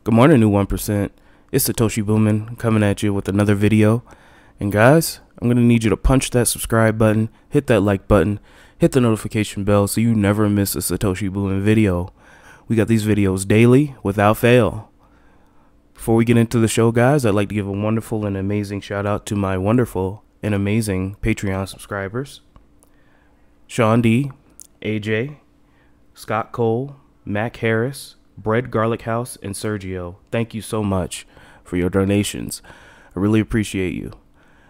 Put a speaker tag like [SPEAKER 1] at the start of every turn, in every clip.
[SPEAKER 1] Good morning, new 1%. It's Satoshi Boomin coming at you with another video. And guys, I'm going to need you to punch that subscribe button, hit that like button, hit the notification bell so you never miss a Satoshi Boomin video. We got these videos daily without fail. Before we get into the show, guys, I'd like to give a wonderful and amazing shout out to my wonderful and amazing Patreon subscribers. Sean D, AJ, Scott Cole, Mac Harris, Bread Garlic House, and Sergio. Thank you so much for your donations. I really appreciate you.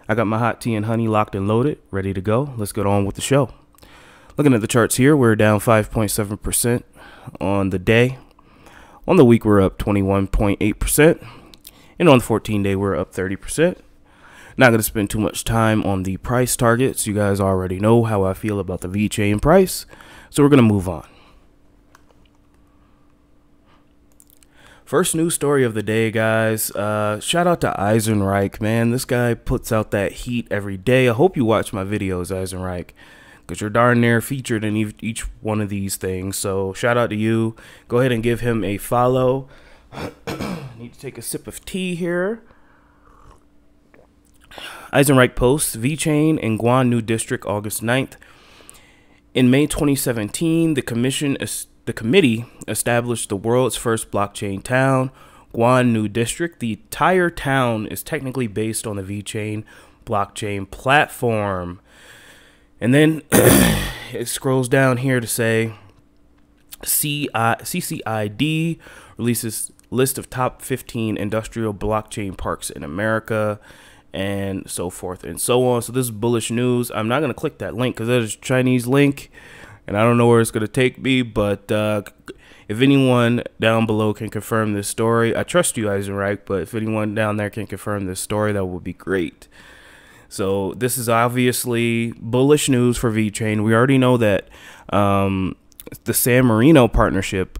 [SPEAKER 1] I got my hot tea and honey locked and loaded, ready to go. Let's get on with the show. Looking at the charts here, we're down 5.7% on the day. On the week, we're up 21.8%. And on the 14-day, we're up 30%. Not going to spend too much time on the price targets. You guys already know how I feel about the Vechain price. So we're going to move on. First news story of the day, guys. Shout out to Eisenreich, man. This guy puts out that heat every day. I hope you watch my videos, Eisenreich, because you're darn near featured in each one of these things. So shout out to you. Go ahead and give him a follow. Need to take a sip of tea here. Eisenreich posts, Vechain in Guan New District, August 9th. In May 2017, the committee established the world's first blockchain town, Guan New District. The entire town is technically based on the Vechain blockchain platform. And then it scrolls down here to say CCID releases list of top 15 industrial blockchain parks in America, and so forth and so on. So this is bullish news. I'm not going to click that link because that is a Chinese link, and I don't know where it's going to take me, but if anyone down below can confirm this story, I trust you, Eisenreich, but if anyone down there can confirm this story, that would be great. So this is obviously bullish news for Vechain. We already know that the San Marino partnership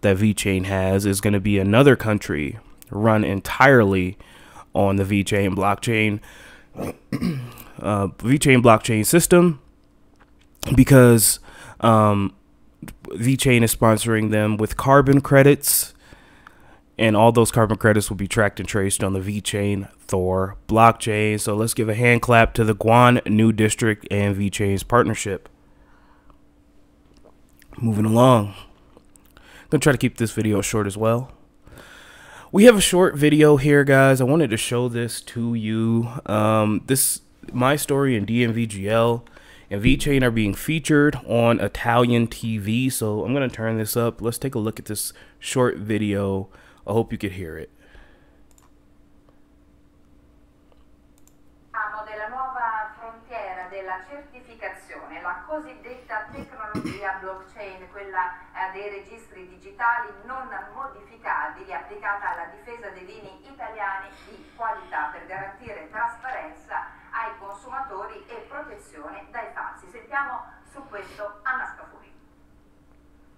[SPEAKER 1] that Vechain has is going to be another country run entirely on the Vechain blockchain, blockchain system, because Vechain is sponsoring them with carbon credits, and all those carbon credits will be tracked and traced on the Vechain Thor blockchain. So let's give a hand clap to the Guan New District and Vechain's partnership. Moving along. I'm gonna try to keep this video short as well. We have a short video here, guys. I wanted to show this to you. My story and DMVGL and Vechain are being featured on Italian TV. So I'm going to turn this up. Let's take a look at this short video. I hope you could hear it.
[SPEAKER 2] Della nuova frontiera della certificazione, la cosiddetta tecnologia blockchain, quella dei registri digitali non modificabili, applicata alla difesa dei vini italiani di qualità per garantire trasparenza ai consumatori e protezione dai falsi. Sentiamo su questo Anna Scafuri.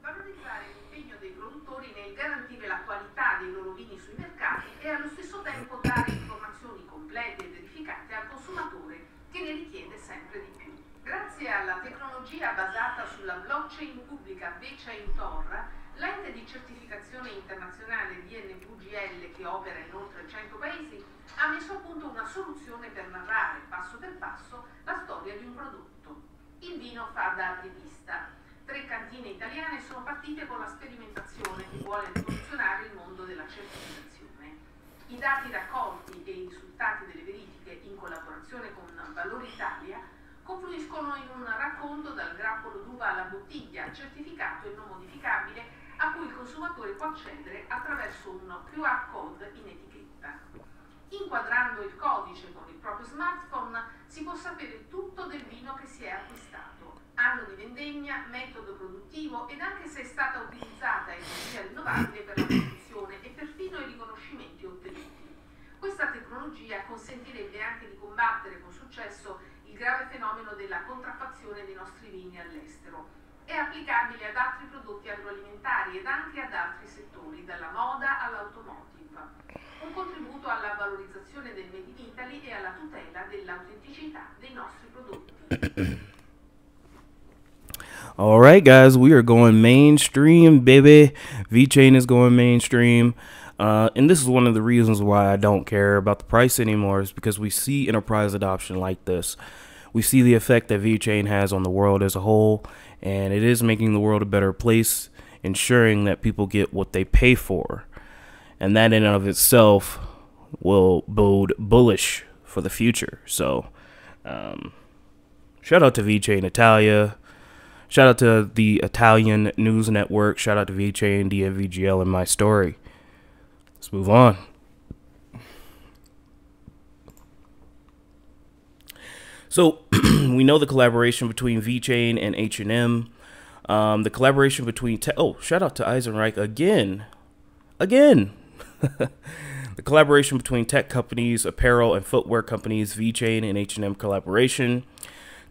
[SPEAKER 2] Valorizzare l'impegno dei produttori nel garantire la qualità dei loro vini sui mercati e allo stesso tempo dare informazioni complete e verificate al consumatore che ne richiede sempre di più. Grazie alla tecnologia basata sulla blockchain pubblica Vechain Tor, l'ente di certificazione internazionale DNVGL, che opera in oltre 100 paesi, ha messo a punto una soluzione per narrare passo per passo la storia di un prodotto. Il vino fa da apripista. 3 cantine italiane sono partite con la sperimentazione che vuole rivoluzionare il mondo della certificazione. I dati raccolti e i risultati delle verifiche in collaborazione con Valore Italia confluiscono in un racconto dal grappolo d'uva alla bottiglia, certificato e non modificabile, a cui il consumatore può accedere attraverso un QR code in etichetta. Inquadrando il codice con il proprio smartphone si può sapere tutto del vino che si è acquistato, anno di vendemmia, metodo produttivo ed anche se è stata utilizzata energia rinnovabile per la produzione e perfino i riconoscimenti ottenuti. Questa tecnologia consentirebbe anche di combattere con successo il grave fenomeno della contraffazione dei nostri vini all'estero. È applicabile ad altri prodotti agroalimentari ed anche ad altri settori, dalla moda all'automotive. Un contributo alla valorizzazione del Made in Italy e alla tutela dell'autenticità dei nostri prodotti.
[SPEAKER 1] All right, guys, we are going mainstream, baby. Vechain is going mainstream. And this is one of the reasons why I don't care about the price anymore, is because we see enterprise adoption like this. We see the effect that Vechain has on the world as a whole, and it is making the world a better place, ensuring that people get what they pay for. And that in and of itself will bode bullish for the future. So, shout out to Vechain Italia. Shout out to the Italian news network. Shout out to Vechain, DMVGL, and My Story. Let's move on. So we know the collaboration between Vechain and H&M. The collaboration between shout out to Eisenreich again. The collaboration between tech companies, apparel and footwear companies, Vechain and H&M collaboration,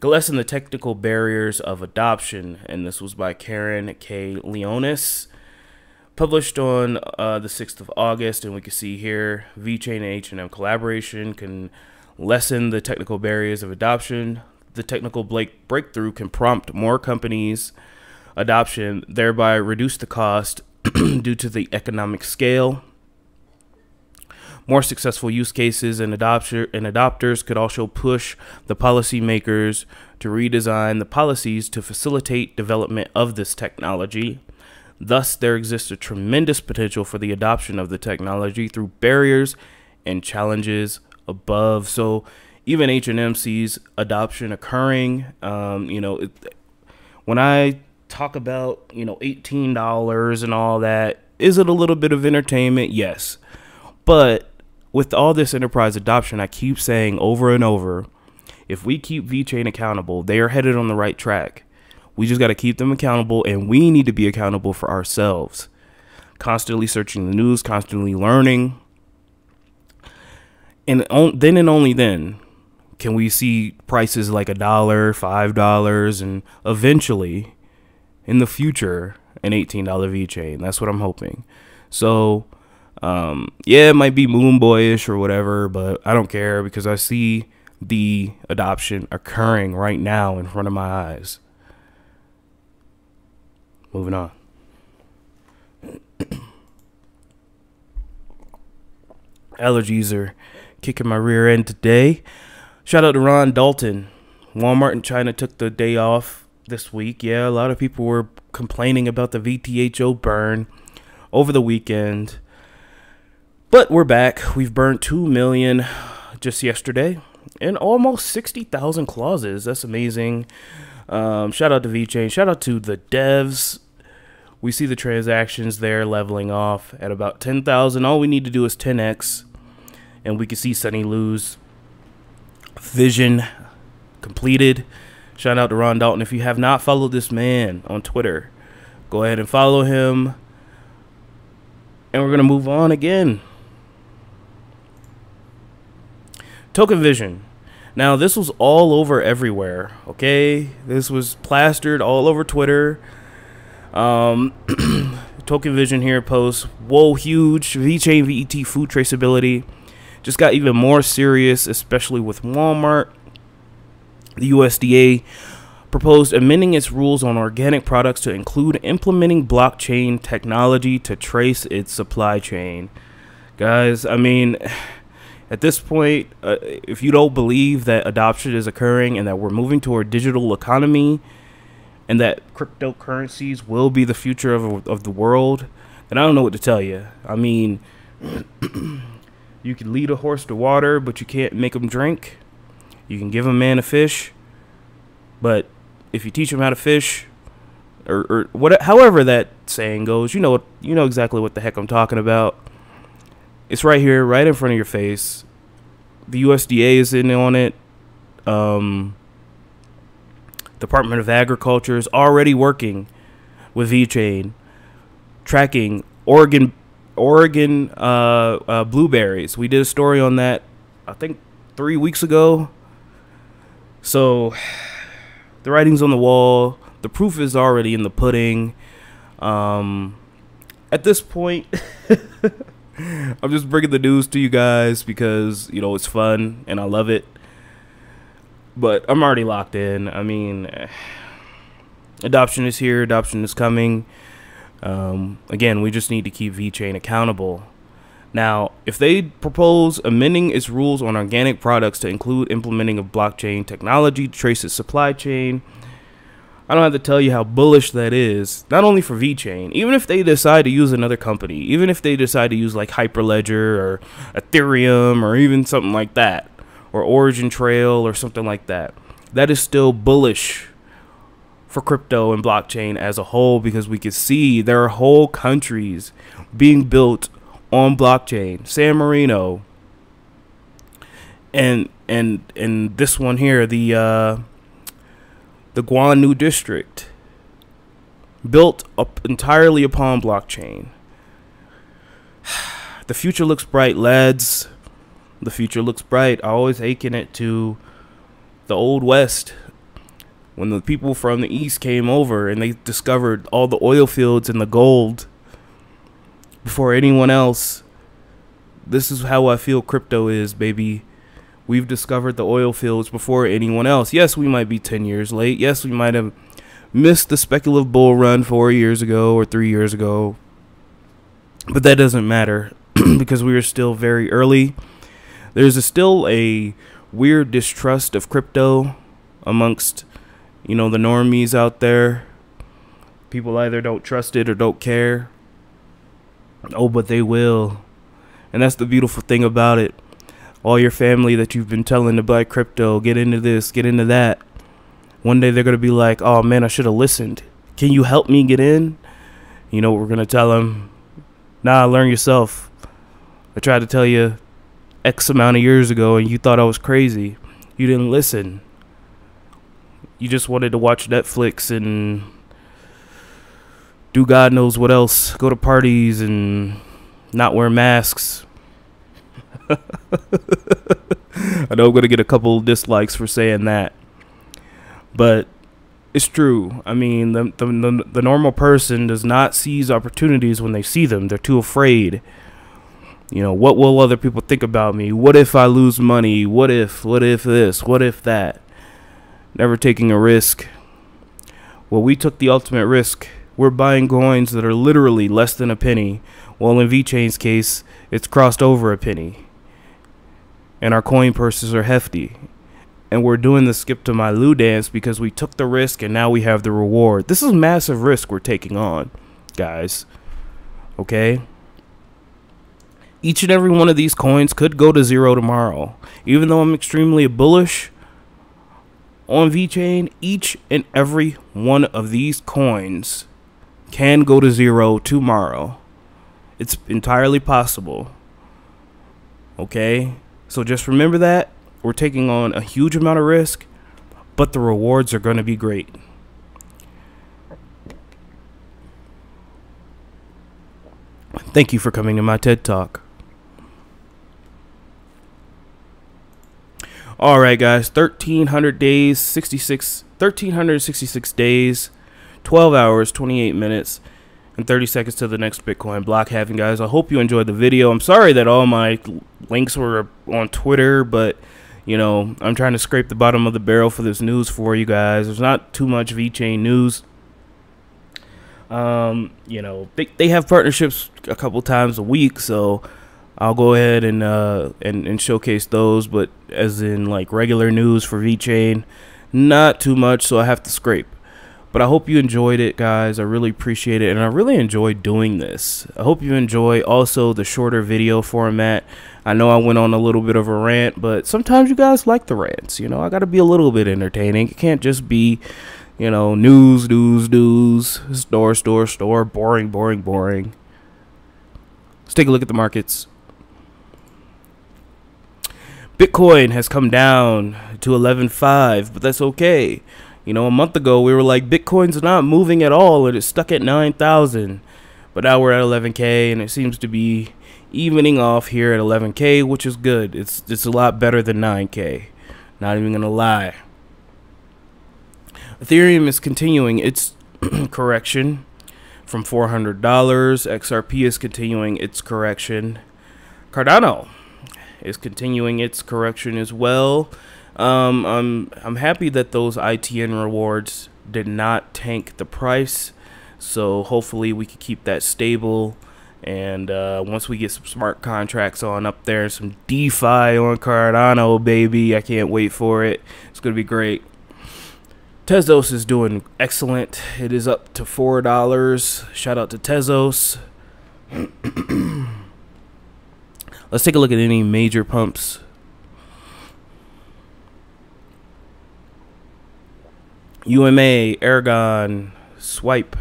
[SPEAKER 1] to lessen the technical barriers of adoption. And this was by Karen K. Leonis, published on the 6th of August. And we can see here, Vechain and H&M collaboration can lessen the technical barriers of adoption. The technical breakthrough can prompt more companies' adoption, thereby reduce the cost due to the economic scale. More successful use cases and adopters could also push the policymakers to redesign the policies to facilitate development of this technology. Thus, there exists a tremendous potential for the adoption of the technology through barriers and challenges above. So even H&M sees adoption occurring. When I talk about, $18 and all that, is it a little bit of entertainment? Yes. But with all this enterprise adoption, I keep saying over and over, if we keep Vechain accountable, they are headed on the right track. We just got to keep them accountable, and we need to be accountable for ourselves. Constantly searching the news, constantly learning. And then and only then can we see prices like $1, $5, and eventually, in the future, an $18 Vechain. That's what I'm hoping. So, yeah, it might be moon boyish or whatever, but I don't care, because I see the adoption occurring right now in front of my eyes. Moving on. Allergies are kicking my rear end today. Shout out to Ron Dalton. Walmart in China took the day off this week. Yeah, a lot of people were complaining about the VTHO burn over the weekend. But we're back. We've burned 2 million just yesterday and almost 60,000 clauses. That's amazing. Shout out to Vechain. Shout out to the devs. We see the transactions there leveling off at about 10,000. All we need to do is 10x, and we can see Sunny Lou's vision completed. Shout out to Ron Dalton. If you have not followed this man on Twitter, go ahead and follow him. And we're going to move on again. Token Vision. Now, this was all over everywhere, okay? This was plastered all over Twitter. Token Vision here posts, whoa, huge. Vechain VET food traceability just got even more serious, especially with Walmart. The USDA proposed amending its rules on organic products to include implementing blockchain technology to trace its supply chain. Guys, I mean, at this point, if you don't believe that adoption is occurring and that we're moving toward a digital economy and that cryptocurrencies will be the future of the world, then I don't know what to tell you. I mean, you can lead a horse to water, but you can't make him drink. You can give a man a fish, but if you teach him how to fish, or however that saying goes, you know exactly what the heck I'm talking about. It's right here, right in front of your face. The USDA is in on it. Department of Agriculture is already working with Vechain, tracking Oregon blueberries. We did a story on that, I think, 3 weeks ago. So the writing's on the wall. The proof is already in the pudding. At this point, I'm just bringing the news to you guys because, it's fun and I love it. But I'm already locked in. I mean, Adoption is here. Adoption is coming. Again, we just need to keep Vechain accountable. Now, if they propose amending its rules on organic products to include implementing of blockchain technology to trace its supply chain, I don't have to tell you how bullish that is, not only for Vechain, even if they decide to use another company, even if they decide to use like Hyperledger or Ethereum or even something like that, or Origin Trail or something like that, that is still bullish for crypto and blockchain as a whole, because we can see there are whole countries being built on blockchain. San Marino and this one here, the Guanu district, built up entirely upon blockchain. The future looks bright, lads. The future looks bright. I always akin it to the old west, when the people from the east came over and they discovered all the oil fields and the gold before anyone else. This is how I feel crypto is, baby. We've discovered the oil fields before anyone else. Yes, we might be 10 years late. Yes, we might have missed the speculative bull run 4 years ago or 3 years ago. But that doesn't matter because we are still very early. There's still a weird distrust of crypto amongst, you know, the normies out there. People either don't trust it or don't care. Oh, but they will. And that's the beautiful thing about it. All your family that you've been telling to buy crypto, get into this, get into that, one day they're going to be like, oh man, I should have listened. Can you help me get in? You know what we're going to tell them? Nah, learn yourself. I tried to tell you X amount of years ago and you thought I was crazy. You didn't listen. You just wanted to watch Netflix and do God knows what else. Go to parties and not wear masks. I know I'm going to get a couple dislikes for saying that, but it's true. I mean, the normal person does not seize opportunities when they see them. They're too afraid. You know, what will other people think about me? What if I lose money? What if this? What if that? Never taking a risk. Well, we took the ultimate risk. We're buying coins that are literally less than a penny. Well, in Vechain's case, it's crossed over a penny. And our coin purses are hefty. And we're doing the skip to my Lou dance because we took the risk and now we have the reward. This is massive risk we're taking on, guys. Okay? Each and every one of these coins could go to zero tomorrow. Even though I'm extremely bullish on Vechain, each and every one of these coins can go to zero tomorrow. It's entirely possible. Okay? So just remember that. We're taking on a huge amount of risk, but the rewards are going to be great. Thank you for coming to my TED Talk. All right, guys, 1,300 days, 1,366 days, 12 hours, 28 minutes, and 30 seconds to the next Bitcoin block halving, guys. I hope you enjoyed the video. I'm sorry that all my links were on Twitter, but, you know, I'm trying to scrape the bottom of the barrel for this news for you guys. There's not too much Vechain news. You know, they have partnerships a couple times a week, so I'll go ahead and showcase those, but as in like regular news for Vechain, not too much, so I have to scrape. But I hope you enjoyed it, guys. I really appreciate it, and I really enjoyed doing this. I hope you enjoy also the shorter video format. I know I went on a little bit of a rant, but sometimes you guys like the rants. You know, I got to be a little bit entertaining. It can't just be, you know, news, store, boring. Let's take a look at the markets. Bitcoin has come down to 11.5, but that's okay. You know, a month ago we were like, Bitcoin's not moving at all and it's stuck at 9,000. But now we're at 11K and it seems to be evening off here at 11K, which is good. It's a lot better than 9K. Not even gonna lie. Ethereum is continuing its correction from $400. XRP is continuing its correction. Cardano is continuing its correction as well. I'm happy that those ITN rewards did not tank the price, so hopefully we can keep that stable. And once we get some smart contracts on up there, some DeFi on Cardano, baby, I can't wait for it. It's gonna be great. Tezos is doing excellent. It is up to $4. Shout out to Tezos. Let's take a look at any major pumps. UMA, Aragon, Swipe,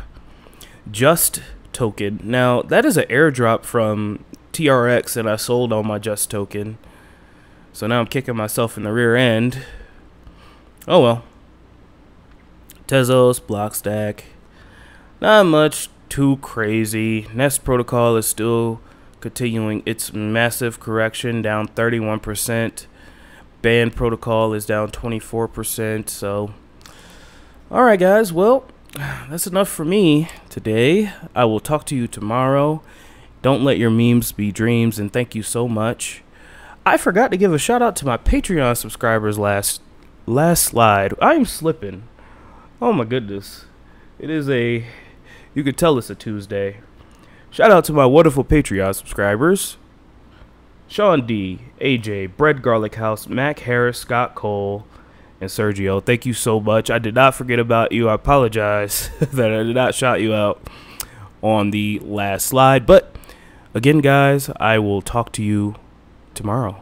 [SPEAKER 1] Just token. Now that is an airdrop from TRX and I sold on my Just token, so now I'm kicking myself in the rear end. Oh well. Tezos, Blockstack, not much too crazy. Nest Protocol is still continuing its massive correction, down 31%. Band Protocol is down 24%. So alright guys, well, that's enough for me today. I will talk to you tomorrow. Don't let your memes be dreams, and thank you so much. I forgot to give a shout out to my Patreon subscribers last slide. I am slipping. Oh my goodness. It is a, you could tell it's a Tuesday. Shout out to my wonderful Patreon subscribers: Sean D, AJ, Bread Garlic House, Mac Harris, Scott Cole, and Sergio. Thank you so much. I did not forget about you. I apologize that I did not shout you out on the last slide. But again, guys, I will talk to you tomorrow.